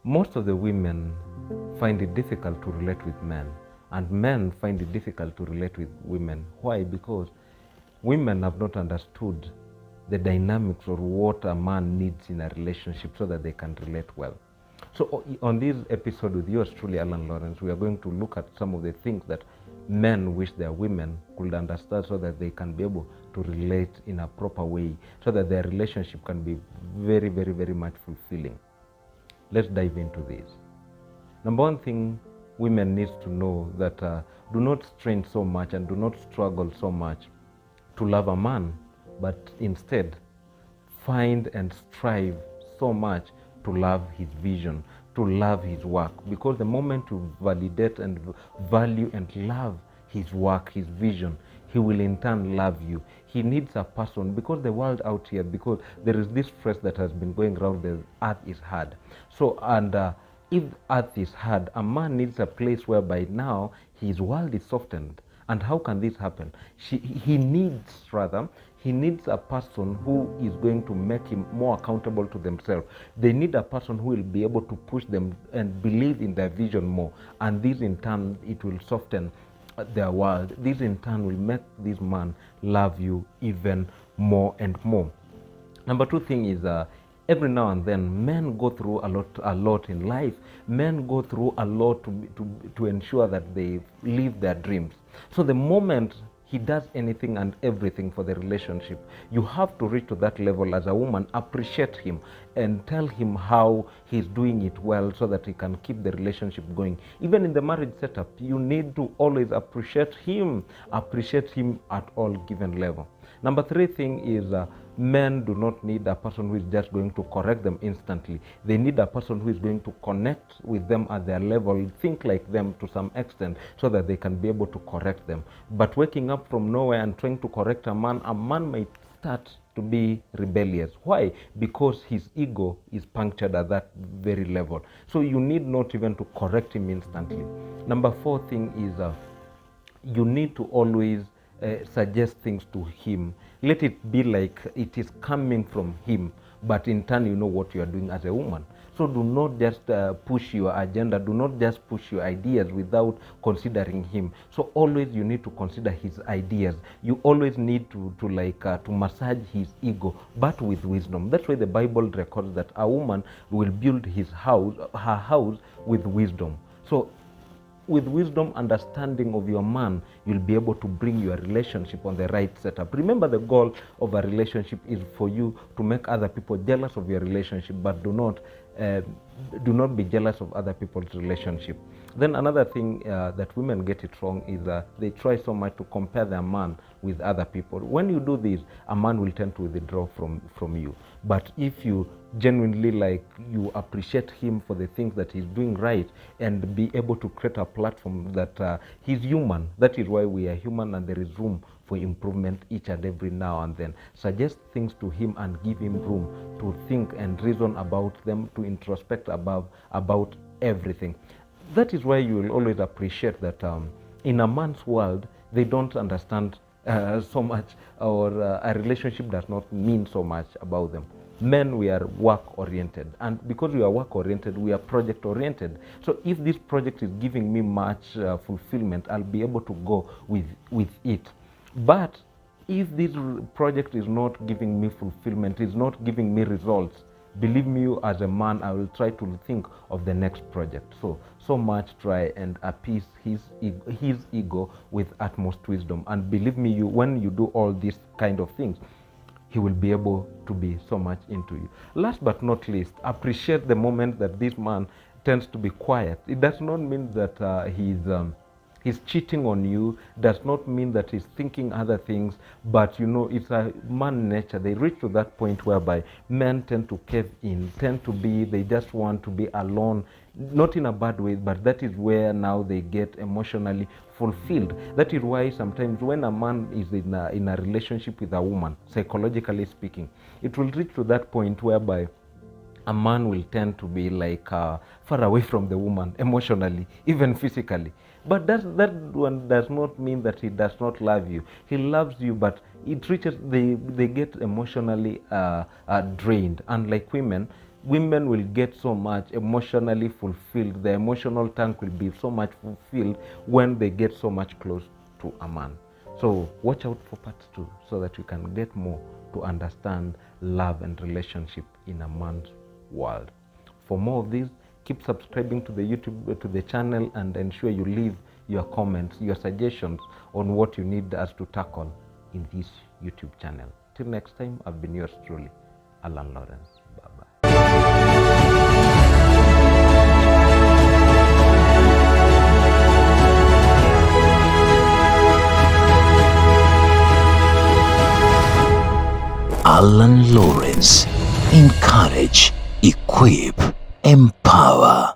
Most of the women find it difficult to relate with men, and men find it difficult to relate with women. Why? Because women have not understood the dynamics or what a man needs in a relationship so that they can relate well. So on this episode with yours truly, Allan Lawrence, we are going to look at some of the things that men wish their women could understand so that they can be able to relate in a proper way, so that their relationship can be very, very, very much fulfilling. Let's dive into this. Number one thing women need to know that do not strain so much and do not struggle so much to love a man, but instead find and strive so much to love his vision, to love his work. Because the moment you validate and value and love his work, his vision, he will in turn love you. He needs a person, because the world out here, because there is this phrase that has been going around, the earth is hard. So, and if earth is hard, a man needs a place whereby now his world is softened. And how can this happen? He needs a person who is going to make him more accountable to themselves. They need a person who will be able to push them and believe in their vision more. And this in turn, it will soften their world. This in turn will make this man love you even more and more. Number two thing is every now and then men go through a lot in life. Men go through a lot to ensure that they live their dreams. So the moment he does anything and everything for the relationship, you have to reach to that level as a woman, appreciate him and tell him how he's doing it well so that he can keep the relationship going. Even in the marriage setup, you need to always appreciate him at all given level. Number three thing is men do not need a person who is just going to correct them instantly. They need a person who is going to connect with them at their level, think like them to some extent, so that they can be able to correct them. But waking up from nowhere and trying to correct a man might start to be rebellious. Why? Because his ego is punctured at that very level. So you need not even to correct him instantly. Number four thing is you need to always suggest things to him. Let it be like it is coming from him, but in turn you know what you are doing as a woman. So do not just push your agenda, do not just push your ideas without considering him. So always you need to consider his ideas. You always need to massage his ego, but with wisdom. That's why the Bible records that a woman will build her house with wisdom. So with wisdom, understanding of your man, you'll be able to bring your relationship on the right setup. Remember, the goal of a relationship is for you to make other people jealous of your relationship, but do not be jealous of other people's relationship. Then another thing that women get it wrong is they try so much to compare their man with other people. When you do this, a man will tend to withdraw from you. But if you genuinely you appreciate him for the things that he's doing right and be able to create a platform that he's human. That is why we are human, and there is room for improvement each and every now and then. Suggest things to him and give him room to think and reason about them, to introspect about everything. That is why you will always appreciate that in a man's world, they don't understand so much, or a relationship does not mean so much about them. Men, we are work-oriented, and because we are work-oriented, we are project-oriented. So if this project is giving me much fulfillment, I'll be able to go with it. But if this project is not giving me fulfillment, is not giving me results, believe me, as a man, I will try to think of the next project. So much try and appease his ego with utmost wisdom. And believe me, when you do all these kind of things, he will be able to be so much into you. Last but not least, appreciate the moment that this man tends to be quiet. It does not mean that he's cheating on you, does not mean that he's thinking other things, but it's a man nature. They reach to that point whereby men tend to cave in, they just want to be alone, not in a bad way, but that is where now they get emotionally fulfilled. That is why sometimes when a man is in a relationship with a woman, psychologically speaking, it will reach to that point whereby a man will tend to be far away from the woman emotionally, even physically. But that one does not mean that he does not love you. He loves you, but it reaches, they get emotionally drained. Unlike women, women will get so much emotionally fulfilled. The emotional tank will be so much fulfilled when they get so much close to a man. So watch out for part 2 so that you can get more to understand love and relationship in a man's world. For more of this, keep subscribing to the YouTube, to the channel, and ensure you leave your comments, your suggestions on what you need us to tackle in this YouTube channel. Till next time, I've been yours truly, Allan Lawrence. Bye-bye. Allan Lawrence. Encourage, equip, empower.